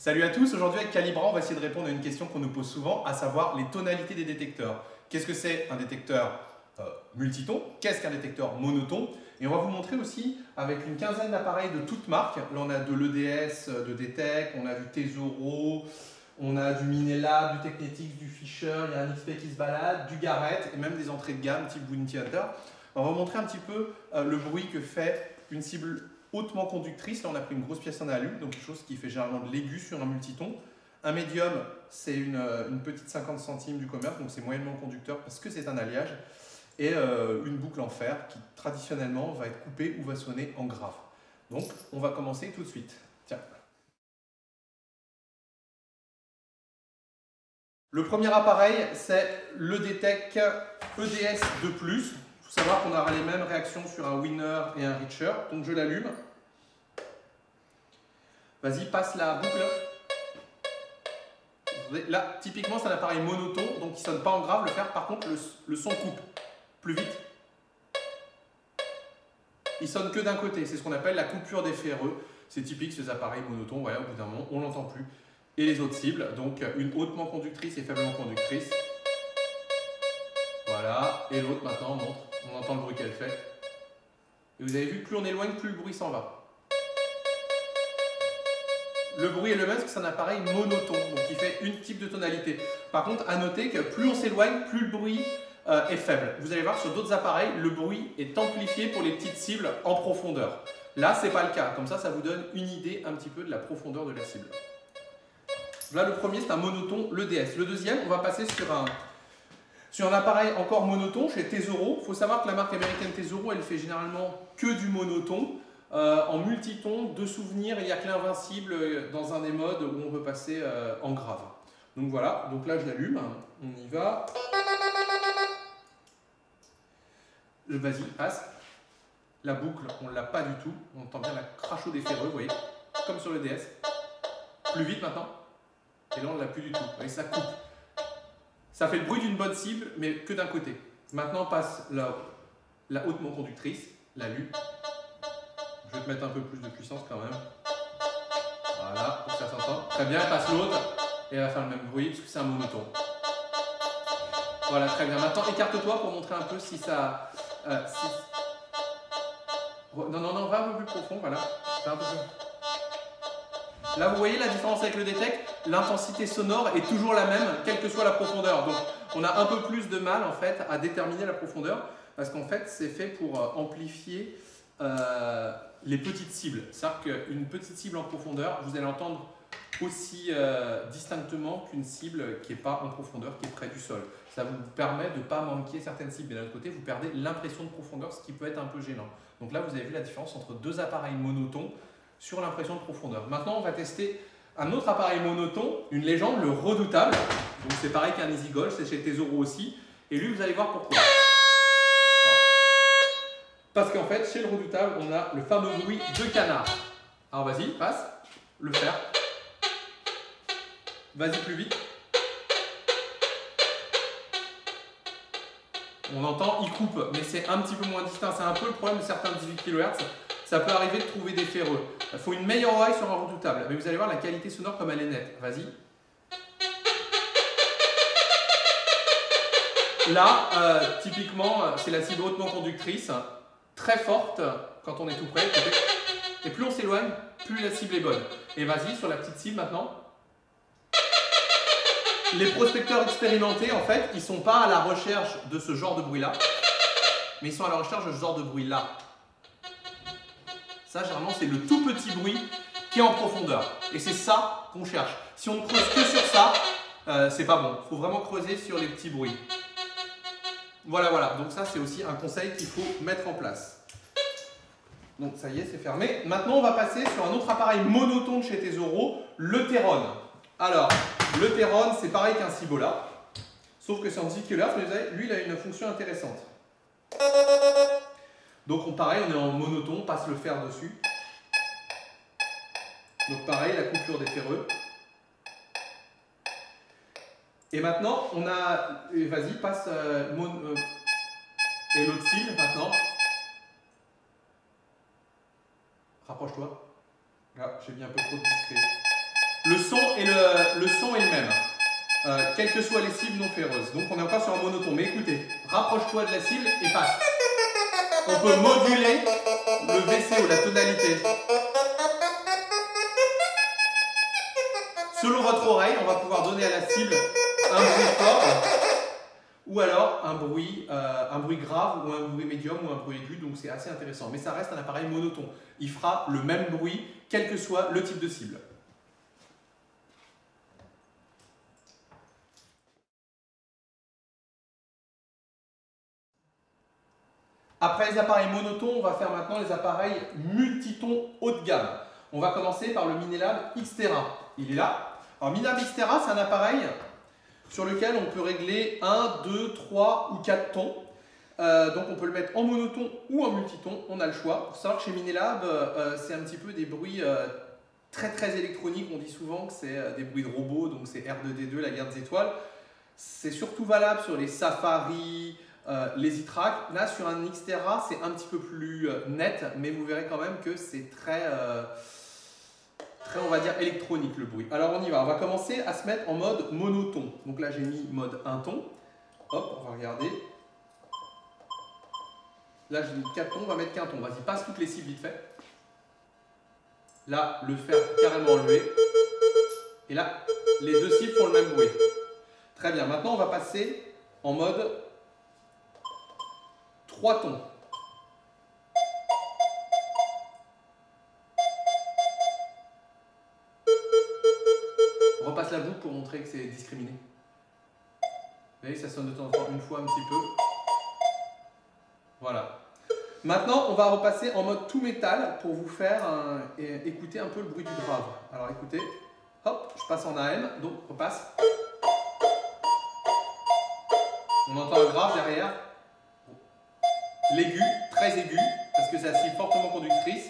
Salut à tous, aujourd'hui avec Calibra, on va essayer de répondre à une question qu'on nous pose souvent, à savoir les tonalités des détecteurs. Qu'est-ce que c'est un détecteur multiton? Qu'est-ce qu'un détecteur monoton? Et on va vous montrer aussi avec une quinzaine d'appareils de toutes marques. Là on a de l'EDS, de DTEC, on a du Tesoro, on a du Minela, du Technetics, du Fisher, il y a un XP qui se balade, du Garrett et même des entrées de gamme type Bounty Hunter. On va vous montrer un petit peu le bruit que fait une cible hautement conductrice. Là on a pris une grosse pièce en alu, donc quelque chose qui fait généralement de l'aigu sur un multiton. Un médium, c'est une petite 50 centimes du commerce, donc c'est moyennement conducteur parce que c'est un alliage. Et une boucle en fer qui traditionnellement va être coupée ou va sonner en grave. Donc on va commencer tout de suite. Tiens. Le premier appareil, c'est le DTEC EDS 2+. Il faut savoir qu'on aura les mêmes réactions sur un winner et un richer. Donc je l'allume. Vas-y, passe la boucle. Là, typiquement, c'est un appareil monoton, donc il ne sonne pas en grave le fer. Par contre, le son coupe plus vite. Il sonne que d'un côté. C'est ce qu'on appelle la coupure des ferreux. C'est typique ces appareils monotons. Voilà, au bout d'un moment, on ne l'entend plus. Et les autres cibles, donc une hautement conductrice et faiblement conductrice. Voilà. Et l'autre, maintenant, montre. On entend le bruit qu'elle fait. Et vous avez vu, plus on éloigne, plus le bruit s'en va. Le bruit est le même parce que c'est un appareil monoton, donc il fait une type de tonalité. Par contre, à noter que plus on s'éloigne, plus le bruit est faible. Vous allez voir sur d'autres appareils, le bruit est amplifié pour les petites cibles en profondeur. Là, ce n'est pas le cas. Comme ça vous donne une idée un petit peu de la profondeur de la cible. Là, le premier, c'est un monoton, l'EDS. Le deuxième, on va passer sur un appareil encore monoton chez Tesoro. Il faut savoir que la marque américaine Tesoro, elle fait généralement que du monoton. En multiton, de souvenirs, il n'y a que l'invincible dans un des modes où on peut passer en grave. Donc voilà, donc là je l'allume, on y va. Vas-y, passe. La boucle, on ne l'a pas du tout, on entend bien la crachot des ferreux, vous voyez, comme sur le DS. Plus vite maintenant, et là on ne l'a plus du tout, vous voyez, ça coupe. Ça fait le bruit d'une bonne cible, mais que d'un côté. Maintenant passe la hautement conductrice, l'alu. Je vais te mettre un peu plus de puissance quand même. Voilà, pour que ça s'entende. Très bien, passe l'autre. Et elle va faire le même bruit parce que c'est un monoton. Voilà, très bien. Maintenant, écarte-toi pour montrer un peu si ça... Non, va un peu plus profond, voilà. Va un peu plus... Là, vous voyez la différence avec le DTEC? L'intensité sonore est toujours la même, quelle que soit la profondeur. Donc, on a un peu plus de mal, en fait, à déterminer la profondeur. Parce qu'en fait, c'est fait pour amplifier... les petites cibles. C'est-à-dire qu'une petite cible en profondeur, vous allez entendre aussi distinctement qu'une cible qui n'est pas en profondeur, qui est près du sol. Ça vous permet de ne pas manquer certaines cibles. Et d'un autre côté, vous perdez l'impression de profondeur, ce qui peut être un peu gênant. Donc là, vous avez vu la différence entre deux appareils monotons sur l'impression de profondeur. Maintenant, on va tester un autre appareil monoton, une légende, le Redoutable. Donc c'est pareil qu'un EasyGold, c'est chez Tesoro aussi. Et lui, vous allez voir pourquoi. Parce qu'en fait, chez le Redoutable, on a le fameux bruit de canard. Alors vas-y, passe, le fer. Vas-y plus vite. On entend, il coupe, mais c'est un petit peu moins distinct. C'est un peu le problème de certains 18 kHz. Ça peut arriver de trouver des ferreux. Il faut une meilleure oreille sur un Redoutable. Mais vous allez voir la qualité sonore comme elle est nette. Vas-y. Là, typiquement, c'est la cible hautement conductrice. Très forte quand on est tout près. Et plus on s'éloigne, plus la cible est bonne. Et vas-y, sur la petite cible maintenant. Les prospecteurs expérimentés, en fait, ils ne sont pas à la recherche de ce genre de bruit-là, mais ils sont à la recherche de ce genre de bruit-là. Ça, généralement, c'est le tout petit bruit qui est en profondeur. Et c'est ça qu'on cherche. Si on ne creuse que sur ça, c'est pas bon. Il faut vraiment creuser sur les petits bruits. Voilà. Donc ça, c'est aussi un conseil qu'il faut mettre en place. Donc ça y est, c'est fermé. Maintenant, on va passer sur un autre appareil monoton de chez Tesoro, le Theron. Alors, le Theron, c'est pareil qu'un Cibola, sauf que c'est en 18 kHz, mais vous savez, lui, il a une fonction intéressante. Donc pareil, on est en monoton, on passe le fer dessus. Donc pareil, la coupure des ferreux. Et maintenant, on a... Vas-y, passe... et l'autre cible, maintenant. Rapproche-toi. Là, j'ai mis un peu trop de discret. le son est le même. Quelles que soient les cibles non ferreuses. Donc on est encore sur un monoton. Mais écoutez, rapproche-toi de la cible et passe. On peut moduler le VCO, la tonalité. Selon votre oreille, on va pouvoir donner à la cible un bruit fort ou alors un bruit grave ou un bruit médium ou un bruit aigu. Donc c'est assez intéressant. Mais ça reste un appareil monoton. Il fera le même bruit quel que soit le type de cible. Après les appareils monotons, on va faire maintenant les appareils multitons haut de gamme. On va commencer par le Minelab Xterra. Il est là. Alors Minelab Xterra, c'est un appareil sur lequel on peut régler 1, 2, 3 ou 4 tons. Donc on peut le mettre en monoton ou en multiton, on a le choix. Il faut savoir que chez Minelab, c'est un petit peu des bruits très électroniques. On dit souvent que c'est des bruits de robots, donc c'est R2D2, la guerre des étoiles. C'est surtout valable sur les Safari, les iTrack. Là, sur un Xterra, c'est un petit peu plus net, mais vous verrez quand même que c'est très, on va dire, électronique le bruit. Alors, on y va. On va commencer à se mettre en mode monoton. Donc là, j'ai mis mode 1 ton. Hop, on va regarder. Là, j'ai mis 4 tons. On va mettre qu'un ton. Vas-y, passe toutes les cibles vite fait. Là, le fer carrément enlevé. Et là, les deux cibles font le même bruit. Très bien. Maintenant, on va passer en mode 3 tons. On repasse la boucle pour montrer que c'est discriminé. Vous voyez, ça sonne de temps en temps une fois un petit peu. Voilà. Maintenant, on va repasser en mode tout métal pour vous faire écouter un peu le bruit du grave. Alors écoutez, hop, je passe en AM, donc repasse. On entend un grave derrière. L'aigu, très aigu, parce que c'est la cible fortement conductrice,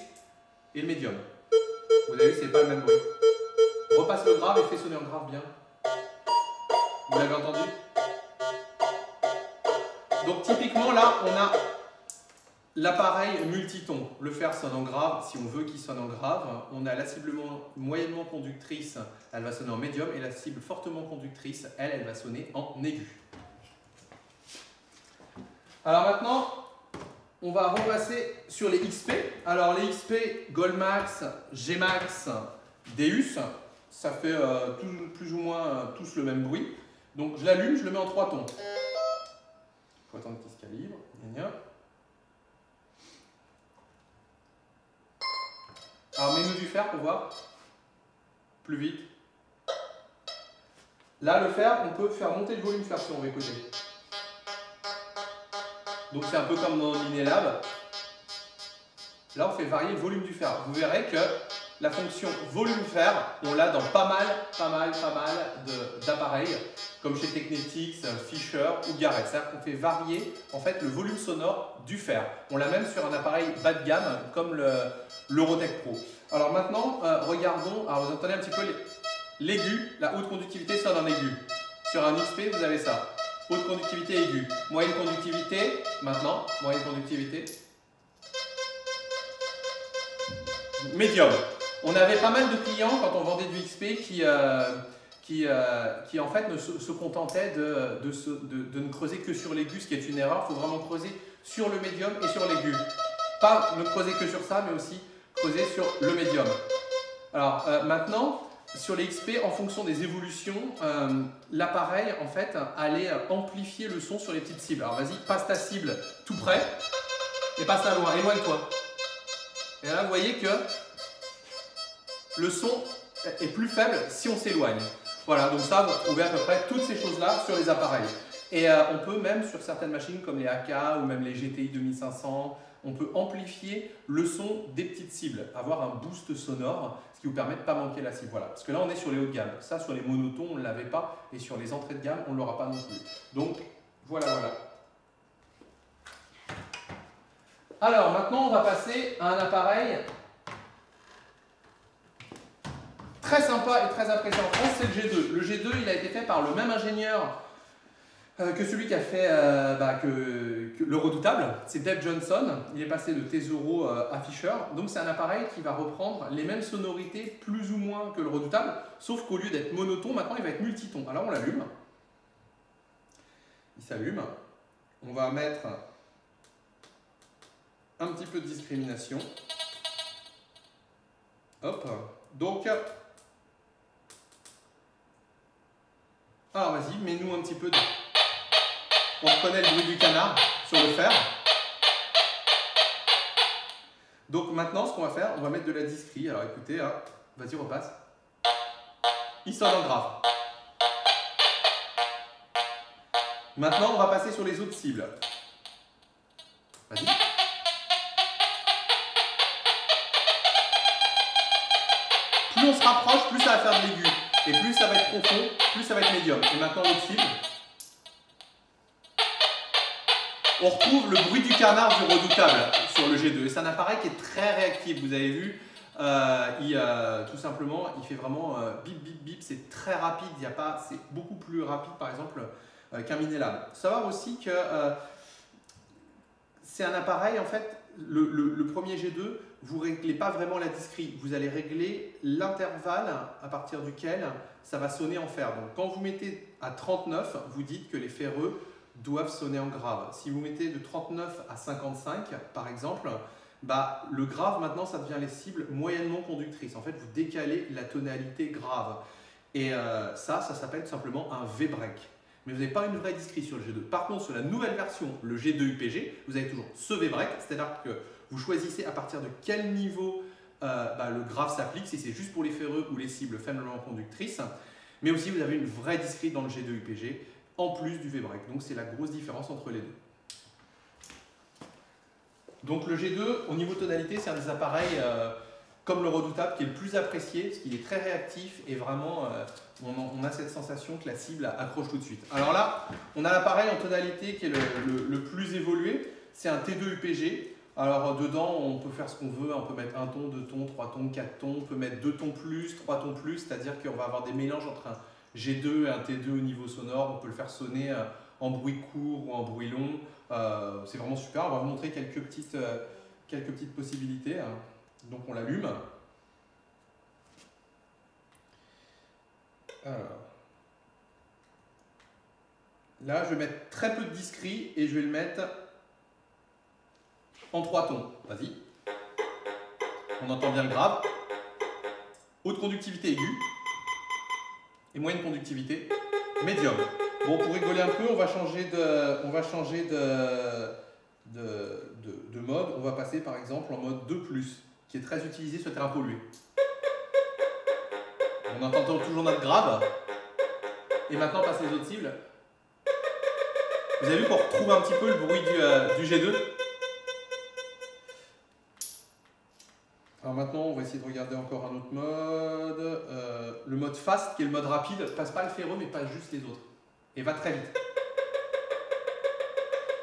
et le médium. Vous avez vu, c'est pas le même bruit. On repasse le grave et fait sonner un grave bien. Vous l'avez entendu? Donc typiquement là, on a l'appareil multiton. Le fer sonne en grave, si on veut qu'il sonne en grave. On a la cible moyennement conductrice, elle va sonner en médium, et la cible fortement conductrice, elle va sonner en aigu. Alors maintenant, on va repasser sur les XP. Alors les XP Goldmax, Gmax, Deus, ça fait plus ou moins tous le même bruit. Donc je l'allume, je le mets en 3 tons. Il faut attendre qu'il se calibre. Alors mets-nous du fer pour voir. Plus vite. Là le fer, on peut faire monter le volume fer si on veut écouter. Donc c'est un peu comme dans Minelab. Là on fait varier le volume du fer. Vous verrez que la fonction volume fer, on l'a dans pas mal d'appareils, comme chez Technetics, Fisher ou Garrett. C'est-à-dire qu'on fait varier en fait le volume sonore du fer. On l'a même sur un appareil bas de gamme comme l'Eurotech Pro. Alors maintenant, regardons, alors vous entendez un petit peu l'aigu, la haute conductivité sonne en aigu. Sur un XP, vous avez ça. Haute conductivité aiguë. Moyenne conductivité, maintenant, moyenne conductivité. Médium. On avait pas mal de clients quand on vendait du XP qui en fait se contentaient de ne creuser que sur l'aigu, ce qui est une erreur. Il faut vraiment creuser sur le médium et sur l'aigu. Pas ne creuser que sur ça, mais aussi creuser sur le médium. Alors maintenant, sur les XP, en fonction des évolutions, l'appareil en fait allait amplifier le son sur les petites cibles. Alors vas-y, passe ta cible tout près et passe-la loin, éloigne-toi. Et là, vous voyez que le son est plus faible si on s'éloigne. Voilà, donc ça, vous retrouvez à peu près toutes ces choses-là sur les appareils. Et on peut même sur certaines machines comme les AK ou même les GTI 2500, on peut amplifier le son des petites cibles, avoir un boost sonore, ce qui vous permet de ne pas manquer la cible. Voilà, parce que là, on est sur les hauts de gamme. Ça, sur les monotons, on ne l'avait pas, et sur les entrées de gamme, on ne l'aura pas non plus. Donc, voilà. Alors, maintenant, on va passer à un appareil très sympa et très apprécié en France, c'est le G2. Le G2, il a été fait par le même ingénieur que celui qui a fait le redoutable, c'est Dave Johnson. Il est passé de T0 à Fisher. Donc c'est un appareil qui va reprendre les mêmes sonorités plus ou moins que le redoutable, sauf qu'au lieu d'être monoton, maintenant il va être multiton. Alors on l'allume. Il s'allume. On va mettre un petit peu de discrimination. Hop. Donc, alors vas-y, mets-nous un petit peu de... On reconnaît le bruit du canard sur le fer. Donc maintenant, ce qu'on va faire, on va mettre de la discri. Alors écoutez, hein, vas-y, repasse. Il sonne en grave. Maintenant, on va passer sur les autres cibles. Vas-y. Plus on se rapproche, plus ça va faire de l'aigu. Et plus ça va être profond, plus ça va être médium. Et maintenant, l'autre cible. On retrouve le bruit du canard du redoutable sur le G2. Et c'est un appareil qui est très réactif. Vous avez vu, tout simplement, il fait vraiment bip, bip, bip. C'est très rapide. C'est beaucoup plus rapide, par exemple, qu'un Minelab. Savoir aussi que c'est un appareil, en fait, le premier G2, vous ne réglez pas vraiment la discri. Vous allez régler l'intervalle à partir duquel ça va sonner en fer. Donc, quand vous mettez à 39, vous dites que les ferreux doivent sonner en grave. Si vous mettez de 39 à 55, par exemple, le grave, maintenant, ça devient les cibles moyennement conductrices. En fait, vous décalez la tonalité grave. Et ça s'appelle tout simplement un V-break. Mais vous n'avez pas une vraie discri sur le G2. Par contre, sur la nouvelle version, le G2 UPG, vous avez toujours ce V-break, c'est-à-dire que vous choisissez à partir de quel niveau le grave s'applique, si c'est juste pour les ferreux ou les cibles faiblement conductrices. Mais aussi, vous avez une vraie discri dans le G2 UPG, en plus du V-break. Donc c'est la grosse différence entre les deux. Donc le G2, au niveau tonalité, c'est un des appareils comme le redoutable qui est le plus apprécié parce qu'il est très réactif et vraiment on a cette sensation que la cible accroche tout de suite. Alors là, on a l'appareil en tonalité qui est le plus évolué. C'est un T2 UPG. Alors dedans, on peut faire ce qu'on veut. On peut mettre 1 ton, 2 tons, 3 tons, 4 tons. On peut mettre 2 tons plus, 3 tons plus. C'est-à-dire qu'on va avoir des mélanges entre un G2 et un T2 au niveau sonore. On peut le faire sonner en bruit court ou en bruit long. C'est vraiment super. On va vous montrer quelques petites possibilités. Donc on l'allume. Alors. Là, je vais mettre très peu de discri et je vais le mettre en 3 tons. Vas-y. On entend bien le grave. Haute conductivité aiguë. Et moyenne conductivité médium. Bon, pour rigoler un peu, on va changer de mode. On va passer par exemple en mode 2+, qui est très utilisé sur terrain pollué. On entend toujours notre grave. Et maintenant, on passe les autres cibles. Vous avez vu qu'on retrouve un petit peu le bruit du G2. Alors maintenant, on va essayer de regarder encore un autre mode. Le mode fast, qui est le mode rapide, passe pas le ferreux, mais passe juste les autres. Et va très vite.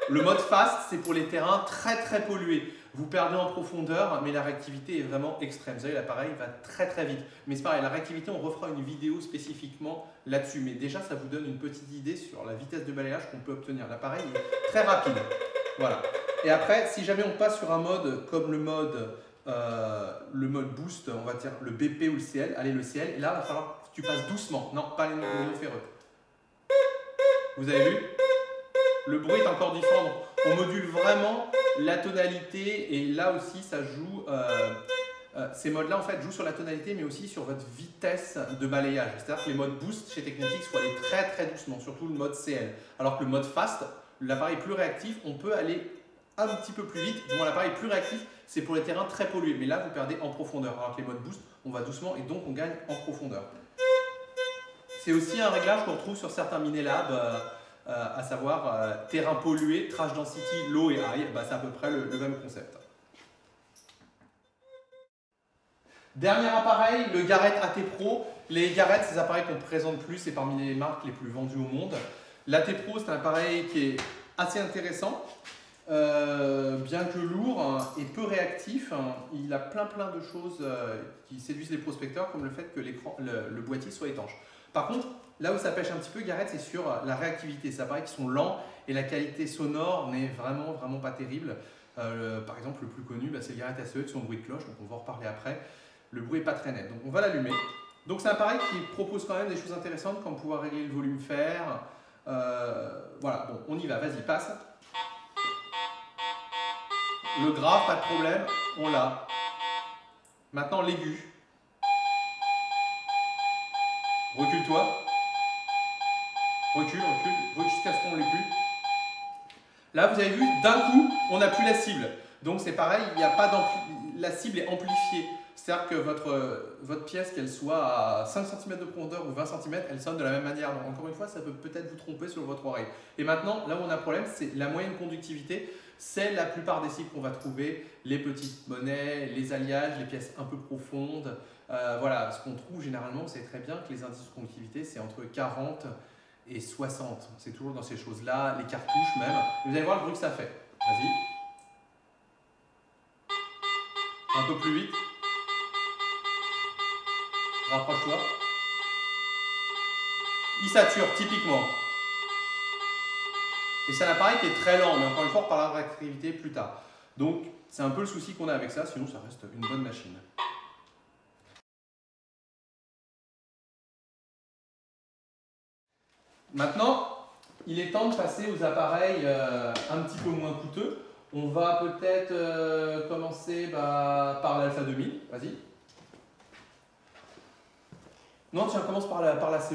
Le mode fast, c'est pour les terrains très très pollués. Vous perdez en profondeur, mais la réactivité est vraiment extrême. Vous savez, l'appareil va très très vite. Mais c'est pareil, la réactivité, on refera une vidéo spécifiquement là-dessus. Mais déjà, ça vous donne une petite idée sur la vitesse de balayage qu'on peut obtenir. L'appareil est très rapide. Voilà. Et après, si jamais on passe sur un mode comme le mode boost, on va dire le BP ou le CL, allez le CL, et là, il va falloir que tu passes doucement. Non, pas les ferreux. Vous avez vu? Le bruit est encore différent. Donc, on module vraiment la tonalité et là aussi ça joue, ces modes-là en fait jouent sur la tonalité mais aussi sur votre vitesse de balayage. C'est-à-dire que les modes boost chez Technetix, il faut aller très très doucement, surtout le mode CL. Alors que le mode fast, l'appareil plus réactif, on peut aller un petit peu plus vite. Bon, l'appareil plus réactif, c'est pour les terrains très pollués, mais là vous perdez en profondeur. Alors que les modes boost, on va doucement et donc on gagne en profondeur. C'est aussi un réglage qu'on retrouve sur certains Minelab. À savoir terrain pollué, trash density, low et high, c'est à peu près le même concept. Dernier appareil, le Garrett AT Pro. Les Garrett, c'est des appareils qu'on ne présente plus, c'est parmi les marques les plus vendues au monde. L'AT Pro, c'est un appareil qui est assez intéressant, bien que lourd et peu réactif. Il a plein de choses qui séduisent les prospecteurs, comme le fait que le boîtier soit étanche. Par contre, là où ça pêche un petit peu, Garrett, c'est sur la réactivité. Ça paraît qu'ils sont lents et la qualité sonore n'est vraiment pas terrible. Par exemple, le plus connu, c'est le Garrett ACE avec son bruit de cloche, donc on va en reparler après. Le bruit n'est pas très net, donc on va l'allumer. Donc c'est un appareil qui propose quand même des choses intéressantes comme pouvoir régler le volume fer. Voilà, bon, on y va, vas-y, passe. Le grave, pas de problème, on l'a. Maintenant l'aigu. Recule-toi. Recule jusqu'à ce qu'on l'ait plus. Là, vous avez vu, d'un coup, on n'a plus la cible. Donc c'est pareil, il n'y a pas la cible est amplifiée. C'est-à-dire que votre pièce, qu'elle soit à 5 cm de profondeur ou 20 cm, elle sonne de la même manière. Donc encore une fois, ça peut peut-être vous tromper sur votre oreille. Et maintenant, là où on a un problème, c'est la moyenne conductivité. C'est la plupart des cibles qu'on va trouver, les petites monnaies, les alliages, les pièces un peu profondes. Voilà, ce qu'on trouve généralement, c'est très bien que les indices de conductivité, c'est entre 40 et 60. C'est toujours dans ces choses-là, les cartouches même. Et vous allez voir le bruit que ça fait. Vas-y. Un peu plus vite. Rapproche-toi. Il sature typiquement. Et c'est un appareil qui est très lent, mais encore une fois, on parlera de réactivité plus tard. Donc, c'est un peu le souci qu'on a avec ça, sinon ça reste une bonne machine. Maintenant, il est temps de passer aux appareils un petit peu moins coûteux. On va peut-être commencer par l'Alpha 2000. Vas-y. Non, tiens, commence par la CE.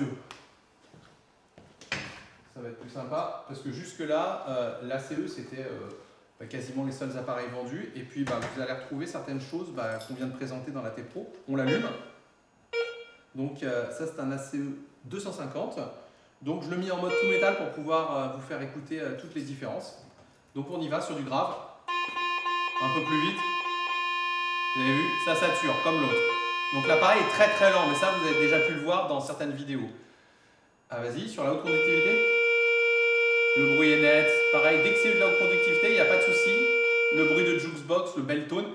Ça va être plus sympa, parce que jusque-là, la CE, c'était quasiment les seuls appareils vendus. Et puis, vous allez retrouver certaines choses qu'on vient de présenter dans la T-Pro. On l'allume. Donc, ça, c'est un ACE 250. Donc, je le mets en mode tout métal pour pouvoir vous faire écouter toutes les différences. Donc, on y va sur du grave. Un peu plus vite. Vous avez vu, ça sature, comme l'autre. Donc, l'appareil est très lent, mais ça, vous avez déjà pu le voir dans certaines vidéos. Ah, vas-y, sur la haute conductivité. Le bruit est net. Pareil, dès que c'est de la haute conductivité, il n'y a pas de souci. Le bruit de jukebox, le bell tone.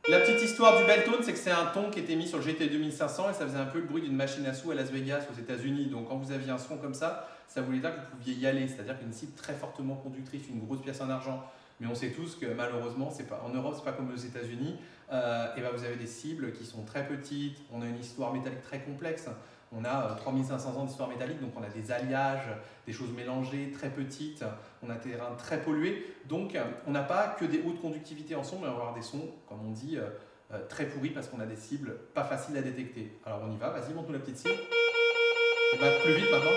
La petite histoire du bell tone, c'est que c'est un ton qui était mis sur le GT 2500 et ça faisait un peu le bruit d'une machine à sous à Las Vegas, aux États-Unis. Donc, quand vous aviez un son comme ça voulait dire que vous pouviez y aller. C'est-à-dire qu'une cible très fortement conductrice, une grosse pièce en argent. Mais on sait tous que malheureusement, en Europe, ce n'est pas comme aux États-Unis. Vous avez des cibles qui sont très petites. On a une histoire métallique très complexe. On a 3500 ans d'histoire métallique, donc on a des alliages, des choses mélangées, très petites, on a des terrains très pollués. Donc on n'a pas que des hautes conductivités en son, mais on va avoir des sons, comme on dit, très pourris parce qu'on a des cibles pas faciles à détecter. Alors on y va, vas-y, montre-nous la petite cible. Et plus vite maintenant.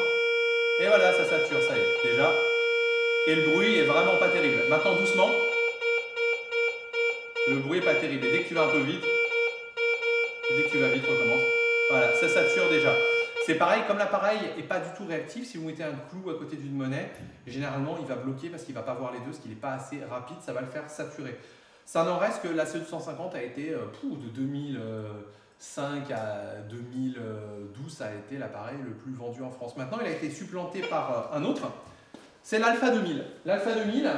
Et voilà, ça sature, ça y est, déjà. Et le bruit est vraiment pas terrible. Maintenant doucement. Le bruit est pas terrible. Et dès que tu vas un peu vite, recommence. Voilà, ça sature déjà. C'est pareil, comme l'appareil n'est pas du tout réactif, si vous mettez un clou à côté d'une monnaie, généralement il va bloquer parce qu'il ne va pas voir les deux, parce qu'il n'est pas assez rapide, ça va le faire saturer. Ça n'en reste que la CE250 a été de 2005 à 2012, ça a été l'appareil le plus vendu en France. Maintenant, il a été supplanté par un autre, c'est l'Alpha 2000. L'Alpha 2000,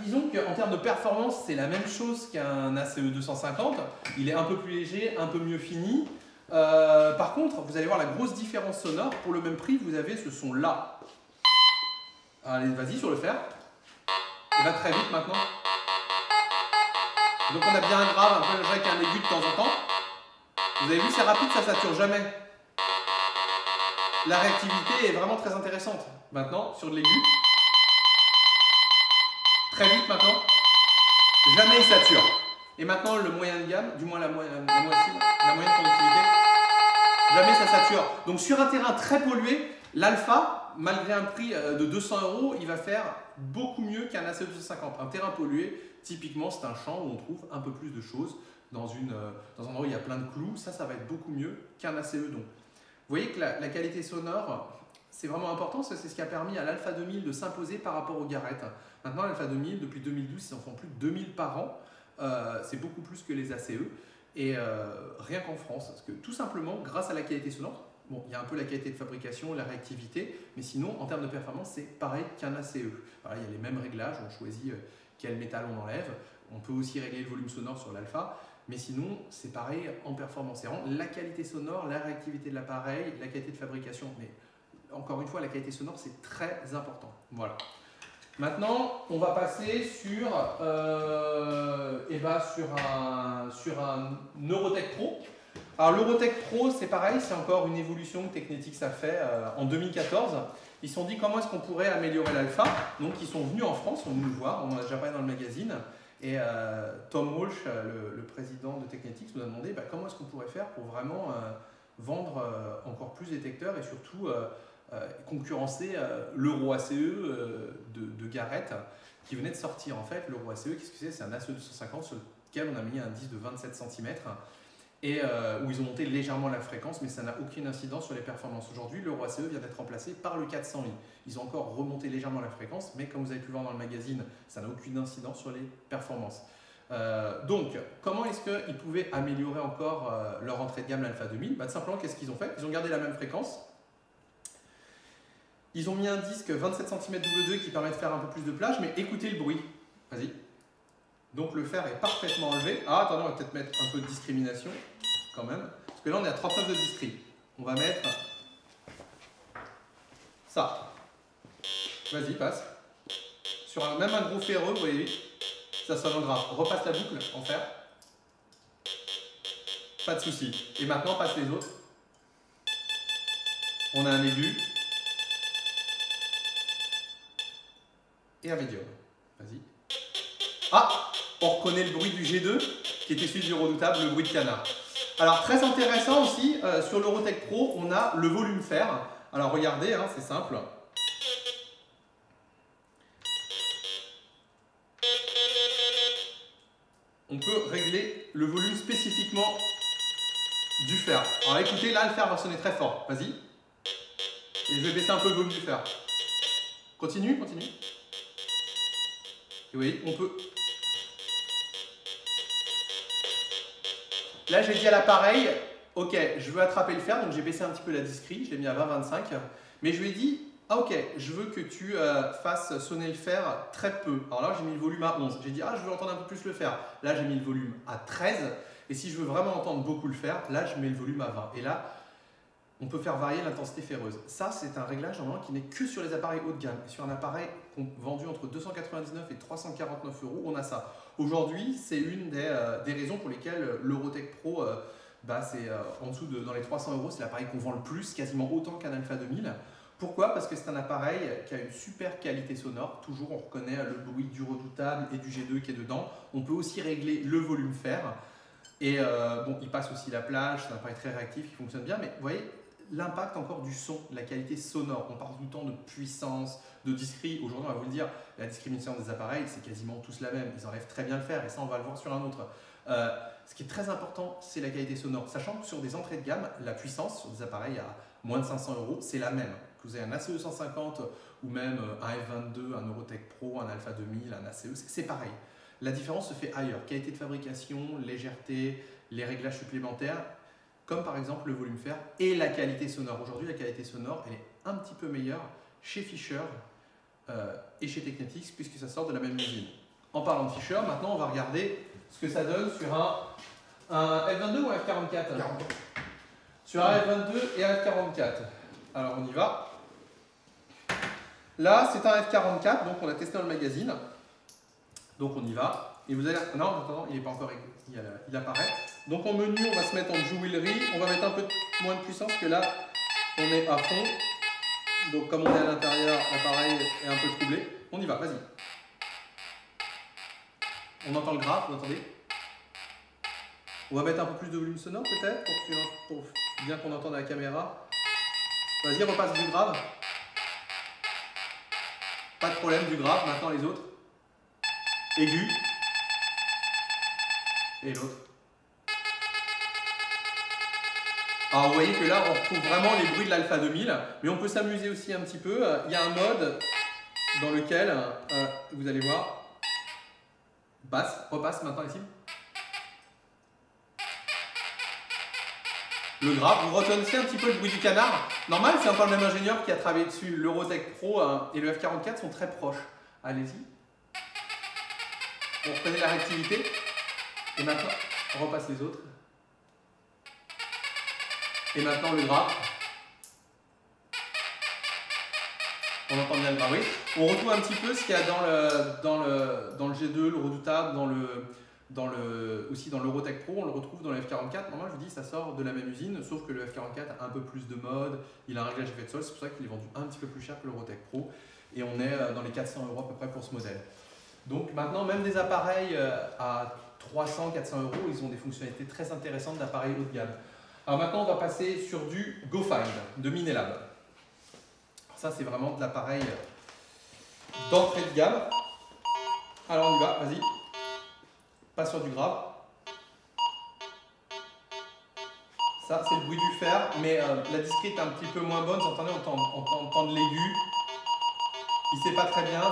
disons qu'en termes de performance, c'est la même chose qu'un ACE 250. Il est un peu plus léger, un peu mieux fini. Par contre, vous allez voir la grosse différence sonore. Pour le même prix, vous avez ce son-là. Allez, vas-y sur le fer. Il va très vite maintenant. Donc on a bien un grave, un peu avec un aigu de temps en temps. Vous avez vu, c'est rapide, ça sature jamais. La réactivité est vraiment très intéressante. Maintenant, sur de l'aigu. Très vite maintenant. Jamais il sature. Et maintenant, le moyen de gamme, du moins la moyenne conductivité, jamais ça sature. Donc sur un terrain très pollué, l'Alpha, malgré un prix de 200 €, il va faire beaucoup mieux qu'un ACE 250. Un terrain pollué, typiquement, c'est un champ où on trouve un peu plus de choses. Dans un endroit où il y a plein de clous, ça va être beaucoup mieux qu'un ACE. Donc, vous voyez que la qualité sonore, c'est vraiment important. C'est ce qui a permis à l'Alpha 2000 de s'imposer par rapport au Garrett. Maintenant, l'Alpha 2000, depuis 2012, ils en font plus de 2000 par an. C'est beaucoup plus que les ACE. Et rien qu'en France, parce que tout simplement, grâce à la qualité sonore, bon, il y a un peu la qualité de fabrication, la réactivité, mais sinon, en termes de performance, c'est pareil qu'un ACE. Voilà, il y a les mêmes réglages, on choisit quel métal on enlève. On peut aussi régler le volume sonore sur l'alpha, mais sinon, c'est pareil en performance. C'est vraiment la qualité sonore, la réactivité de l'appareil, la qualité de fabrication. Mais encore une fois, la qualité sonore, c'est très important. Voilà. Maintenant, on va passer sur un Neurotech Pro. Alors, l'Eurotech Pro, c'est pareil, c'est encore une évolution que Technetics a fait en 2014. Ils se sont dit comment est-ce qu'on pourrait améliorer l'alpha. Donc, ils sont venus en France, on nous voir, on en a déjà parlé dans le magazine. Et Tom Walsh, le président de Technetics, nous a demandé comment est-ce qu'on pourrait faire pour vraiment vendre encore plus de détecteurs et surtout concurrencer l'Euro ACE de Garrett qui venait de sortir. En fait, l'Euro ACE, qu'est-ce que c'est? C'est un ACE 250 sur lequel on a mis un disque de 27 cm et où ils ont monté légèrement la fréquence, mais ça n'a aucune incidence sur les performances. Aujourd'hui, l'Euro ACE vient d'être remplacé par le 400i. Ils ont encore remonté légèrement la fréquence, mais comme vous avez pu le voir dans le magazine, ça n'a aucune incidence sur les performances. Donc, comment est-ce qu'ils pouvaient améliorer encore leur entrée de gamme, l'Alpha 2000? Tout simplement, qu'est-ce qu'ils ont fait? Ils ont gardé la même fréquence. Ils ont mis un disque 27 cm W2 qui permet de faire un peu plus de plage, mais écoutez le bruit. Vas-y. Donc le fer est parfaitement enlevé. Ah, attendez, on va peut-être mettre un peu de discrimination quand même. Parce que là, on est à 39 de discri. On va mettre ça. Vas-y, passe. Sur même un gros ferreux, vous voyez, ça sonne grave. Repasse la boucle en fer. Pas de souci. Et maintenant, passe les autres. On a un aigu. Et un médium. Vas-y. Ah, on reconnaît le bruit du G2 qui était celui du redoutable, le bruit de canard. Alors très intéressant aussi, sur l'Eurotech Pro, on a le volume fer. Alors regardez, hein, c'est simple. On peut régler le volume spécifiquement du fer. Alors écoutez, là le fer va sonner très fort. Vas-y. Et je vais baisser un peu le volume du fer. Continue, continue. Et vous voyez, on peut... Là, j'ai dit à l'appareil, ok, je veux attraper le fer, donc j'ai baissé un petit peu la discri, je l'ai mis à 20-25, mais je lui ai dit, ah ok, je veux que tu fasses sonner le fer très peu. Alors là, j'ai mis le volume à 11. J'ai dit, ah, je veux entendre un peu plus le fer. Là, j'ai mis le volume à 13. Et si je veux vraiment entendre beaucoup le fer, là, je mets le volume à 20. Et là, on peut faire varier l'intensité ferreuse. Ça, c'est un réglage normalement qui n'est que sur les appareils haut de gamme. Et sur un appareil vendu entre 299 et 349 €, on a ça. Aujourd'hui, c'est une des raisons pour lesquelles l'Eurotech Pro, c'est en dessous dans les 300 €, c'est l'appareil qu'on vend le plus, quasiment autant qu'un Alpha 2000. Pourquoi? Parce que c'est un appareil qui a une super qualité sonore. Toujours, on reconnaît le bruit du redoutable et du G2 qui est dedans. On peut aussi régler le volume fer. Et bon, il passe aussi la plage, c'est un appareil très réactif qui fonctionne bien. Mais vous voyez, l'impact encore du son, de la qualité sonore. On parle tout le temps de puissance, de discri. Aujourd'hui, on va vous le dire, la discrimination des appareils, c'est quasiment tous la même. Ils enlèvent très bien le fer et ça, on va le voir sur un autre. Ce qui est très important, c'est la qualité sonore. Sachant que sur des entrées de gamme, la puissance sur des appareils à moins de 500 €, c'est la même. Que vous ayez un ACE 150 ou même un F22, un Neurotech Pro, un Alpha 2000, un ACE, c'est pareil. La différence se fait ailleurs. Qualité de fabrication, légèreté, les réglages supplémentaires, comme par exemple le volume fer et la qualité sonore. Aujourd'hui, la qualité sonore, elle est un petit peu meilleure chez Fisher et chez Technetics puisque ça sort de la même usine. En parlant de Fisher, maintenant, on va regarder ce que ça donne sur un F22 ou un F44 Sur un F22 et un F44. Alors, on y va. Là, c'est un F44, donc on l'a testé dans le magazine. Donc on y va. Et vous allez... Non, attends, il n'est pas encore... Il apparaît. Donc en menu, on va se mettre en jewelry. On va mettre un peu moins de puissance que là, on est à fond. Donc comme on est à l'intérieur, l'appareil est un peu troublé. On y va, vas-y. On entend le grave, vous entendez? On va mettre un peu plus de volume sonore peut-être pour bien qu'on entende la caméra. Vas-y, repasse du grave. Pas de problème, du grave. Maintenant les autres. Aigu. Et l'autre. Alors vous voyez que là on retrouve vraiment les bruits de l'Alpha 2000, mais on peut s'amuser aussi un petit peu. Il y a un mode dans lequel, vous allez voir, basse, repasse maintenant ici. Le grave, vous reconnaissez un petit peu le bruit du canard. Normal, c'est encore le même ingénieur qui a travaillé dessus. L'Eurotech Pro et le F44 sont très proches. Allez-y. Vous reprenez la réactivité. Et maintenant, on repasse les autres. Et maintenant le grave. On entend bien le grave, oui. On retrouve un petit peu ce qu'il y a dans le G2, le redoutable, aussi dans l'Eurotech Pro, on le retrouve dans le F44. Moi, je vous dis, ça sort de la même usine, sauf que le F44 a un peu plus de mode, il a un réglage effet de sol, c'est pour ça qu'il est vendu un petit peu plus cher que l'Eurotech Pro. Et on est dans les 400 € à peu près pour ce modèle. Donc maintenant, même des appareils à 300, 400 €, ils ont des fonctionnalités très intéressantes d'appareils haut de gamme. Alors maintenant, on va passer sur du GoFind de Minelab. Ça, c'est vraiment de l'appareil d'entrée de gamme. Alors on y va, vas-y. Pas sur du grave. Ça, c'est le bruit du fer, mais la discrete est un petit peu moins bonne. Vous entendez, on entend de l'aigu. Il ne sait pas très bien.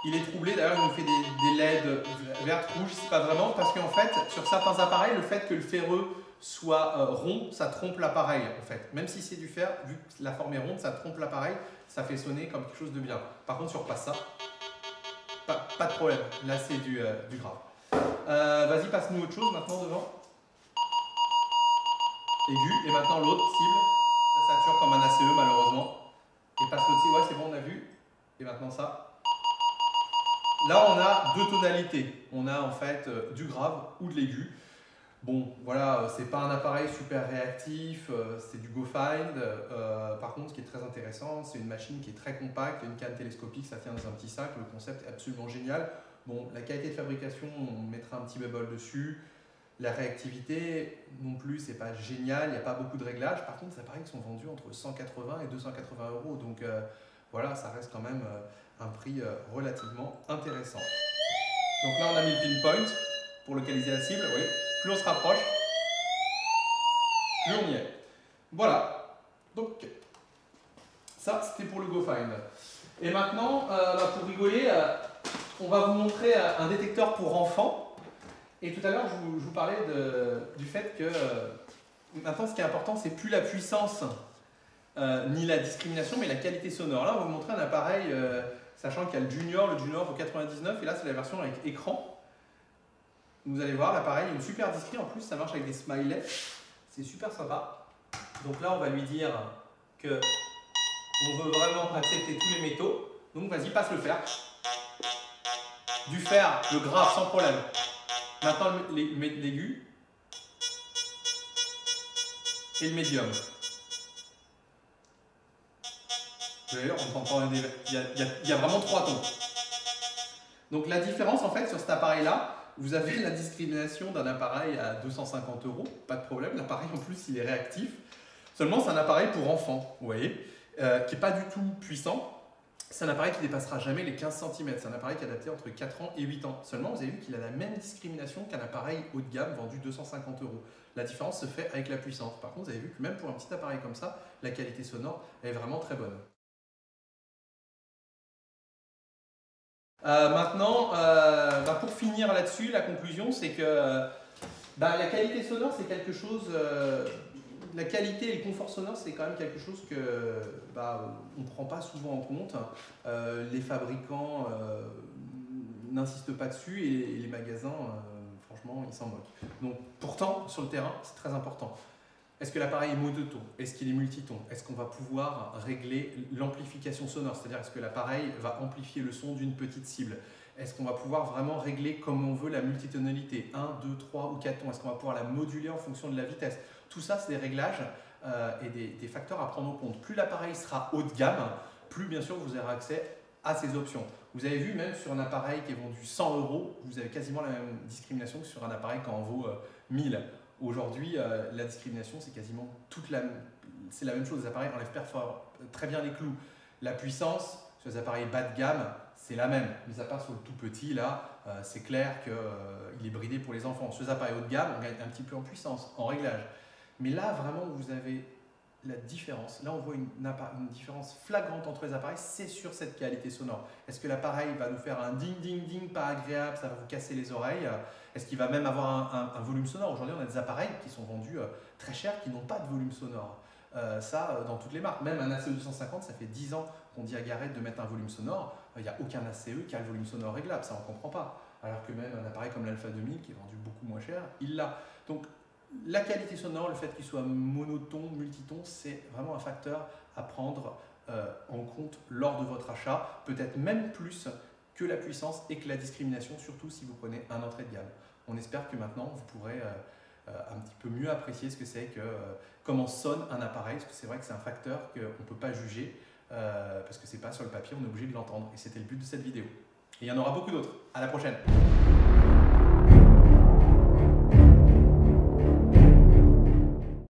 Il est troublé. D'ailleurs, il nous fait des LED vertes, rouges. C'est pas vraiment parce qu'en fait, sur certains appareils, le fait que le ferreux soit rond, ça trompe l'appareil en fait. Même si c'est du fer, vu que la forme est ronde, ça trompe l'appareil. Ça fait sonner comme quelque chose de bien. Par contre, si on repasse ça, pas de problème. Là, c'est du grave. Vas-y, passe-nous autre chose maintenant devant. Aigu. Et maintenant l'autre cible. Ça sature comme un ACE malheureusement. Et passe l'autre cible. Ouais, c'est bon, on a vu. Et maintenant ça. Là, on a deux tonalités. On a en fait du grave ou de l'aigu. Bon, voilà, c'est pas un appareil super réactif, c'est du GoFind. Par contre, ce qui est très intéressant, c'est une machine qui est très compacte, il y a une canne télescopique, ça tient dans un petit sac. Le concept est absolument génial. Bon, la qualité de fabrication, on mettra un petit bémol dessus. La réactivité non plus, c'est pas génial, il n'y a pas beaucoup de réglages. Par contre, ces appareils sont vendus entre 180 et 280 €. Donc voilà, ça reste quand même un prix relativement intéressant. Donc là, on a mis le pinpoint pour localiser la cible. Oui. Plus on se rapproche, plus on y est. Voilà. Donc, ça, c'était pour le GoFind. Et maintenant, pour rigoler, on va vous montrer un détecteur pour enfants. Et tout à l'heure, je vous parlais du fait que maintenant, ce qui est important, c'est plus la puissance ni la discrimination, mais la qualité sonore. Là, on va vous montrer un appareil, sachant qu'il y a le Junior vaut 99, et là, c'est la version avec écran. Vous allez voir, l'appareil est une super discrète. En plus, ça marche avec des smileys. C'est super sympa. Donc là, on va lui dire que on veut vraiment accepter tous les métaux. Donc vas-y, passe le fer. Du fer, le grave, sans problème. Maintenant, l'aigu. Et le médium. Vous voyez, on entend il y a vraiment 3 tons. Donc la différence, en fait, sur cet appareil-là, vous avez la discrimination d'un appareil à 250 €, pas de problème. L'appareil, en plus, il est réactif. Seulement, c'est un appareil pour enfants, vous voyez, qui n'est pas du tout puissant. C'est un appareil qui ne dépassera jamais les 15 cm. C'est un appareil qui est adapté entre 4 ans et 8 ans. Seulement, vous avez vu qu'il a la même discrimination qu'un appareil haut de gamme vendu 250 €. La différence se fait avec la puissance. Par contre, vous avez vu que même pour un petit appareil comme ça, la qualité sonore est vraiment très bonne. Maintenant, pour finir là-dessus, la conclusion, c'est que la qualité sonore, c'est quelque chose. La qualité et le confort sonore, c'est quand même quelque chose que on ne prend pas souvent en compte. Les fabricants n'insistent pas dessus et les magasins, franchement, ils s'en moquent. Donc, pourtant, sur le terrain, c'est très important. Est-ce que l'appareil est monoton? Est-ce qu'il est multiton? Est-ce qu'on va pouvoir régler l'amplification sonore? C'est-à-dire, est-ce que l'appareil va amplifier le son d'une petite cible? Est-ce qu'on va pouvoir vraiment régler comme on veut la multitonalité? 1, 2, 3 ou 4 tons? Est-ce qu'on va pouvoir la moduler en fonction de la vitesse? Tout ça, c'est des réglages et des facteurs à prendre en compte. Plus l'appareil sera haut de gamme, plus bien sûr vous aurez accès à ces options. Vous avez vu, même sur un appareil qui est vendu 100 €, vous avez quasiment la même discrimination que sur un appareil qui en vaut 1000. Aujourd'hui, la discrimination, c'est quasiment c'est la même chose. Les appareils enlèvent très bien les clous. La puissance, sur les appareils bas de gamme, c'est la même. Mis à part sur le tout petit, là, c'est clair qu'il est bridé pour les enfants. Sur les appareils haut de gamme, on gagne un petit peu en puissance, en réglage. Mais là, vraiment, vous avez la différence. Là, on voit une différence flagrante entre les appareils, c'est sur cette qualité sonore. Est-ce que l'appareil va nous faire un ding, ding, ding, pas agréable, ça va vous casser les oreilles? Est-ce qu'il va même avoir un volume sonore? Aujourd'hui, on a des appareils qui sont vendus très chers, qui n'ont pas de volume sonore. Dans toutes les marques. Même un ACE 250, ça fait 10 ans qu'on dit à Garrett de mettre un volume sonore. Il n'y a aucun ACE qui a le volume sonore réglable, ça on ne comprend pas. alors que même un appareil comme l'Alpha 2000 qui est vendu beaucoup moins cher, il l'a. Donc la qualité sonore, le fait qu'il soit monoton, multiton, c'est vraiment un facteur à prendre en compte lors de votre achat, peut-être même plus que la puissance et que la discrimination, surtout si vous prenez un entrée de gamme. On espère que maintenant vous pourrez un petit peu mieux apprécier ce que c'est que comment sonne un appareil, parce que c'est vrai que c'est un facteur qu'on ne peut pas juger parce que c'est pas sur le papier, on est obligé de l'entendre et c'était le but de cette vidéo. Et il y en aura beaucoup d'autres. À la prochaine.